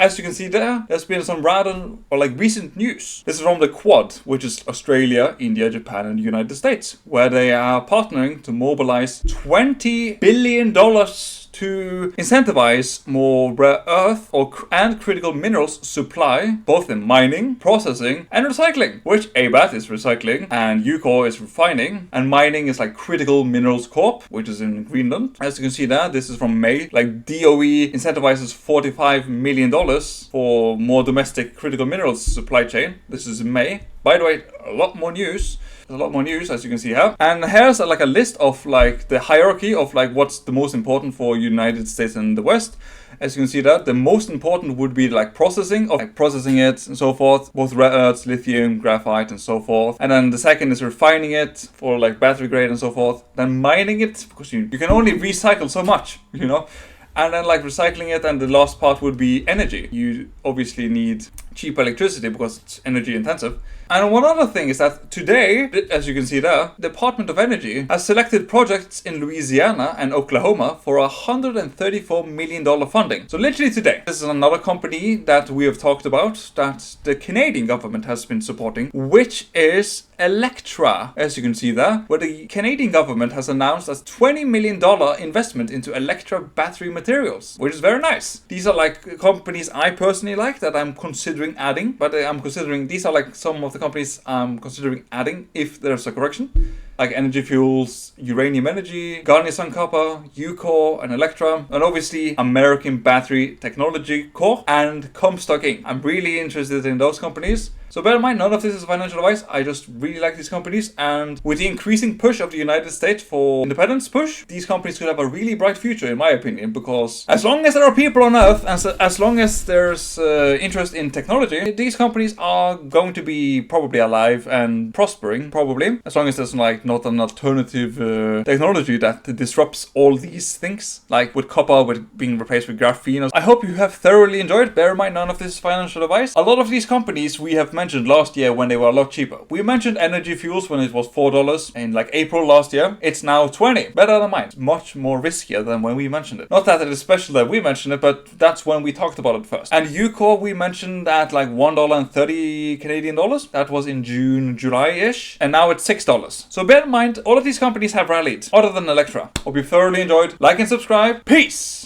As you can see there's been some recent news. This is from the Quad, which is Australia, India, Japan, and the United States, where they are partnering to mobilize $20 billion to incentivize more rare earth and critical minerals supply, both in mining, processing, and recycling, which ABAT is recycling, and UCORE is refining, and mining is like Critical Minerals Corp, which is in Greenland. As you can see there, this is from May. Like DOE incentivizes $45 million for more domestic critical minerals supply chain. This is in May. By the way, a lot more news. There's a lot more news, as you can see here. And here's like a list of like the hierarchy of like what's the most important for United States and the West. As you can see that the most important would be like processing it and so forth, both rare earths, lithium, graphite, and so forth. And then the second is refining it for like battery grade and so forth. Then mining it, because you can only recycle so much, you know. And then like recycling it, and the last part would be energy. You obviously need cheap electricity because it's energy intensive. And one other thing is that today, as you can see there, the Department of Energy has selected projects in Louisiana and Oklahoma for $134 million funding. So literally today. This is another company that we have talked about that the Canadian government has been supporting, which is ELECTRA, as you can see there, where the Canadian government has announced a $20 million investment into ELECTRA battery materials, which is very nice. These are like companies I personally like that I'm considering adding, but these are like some of the companies I'm considering adding if there's a correction. Like Energy Fuels, Uranium Energy, GunniSon Copper, UCORE, and ELECTRA, and obviously American Battery Technology Corp and COMSTOCK Inc. I'm really interested in those companies. So bear in mind, none of this is financial advice. I just really like these companies, and with the increasing push of the United States for independence push, these companies could have a really bright future, in my opinion, because as long as there are people on Earth, and as long as there's interest in technology, these companies are going to be probably alive and prospering, probably, as long as there's like not an alternative technology that disrupts all these things, like with copper with being replaced with graphene. I hope you have thoroughly enjoyed. Bear in mind, none of this is financial advice. A lot of these companies we have mentioned last year when they were a lot cheaper. We mentioned Energy Fuels when it was $4 in like April last year. It's now $20. Better than mine. It's much more riskier than when we mentioned it. Not that it is special that we mentioned it, but that's when we talked about it first. And UCORE we mentioned at like $1.30 Canadian dollars. That was in June, July-ish. And now it's $6. So bear in mind, all of these companies have rallied, other than ELECTRA. Hope you thoroughly enjoyed. Like and subscribe. Peace!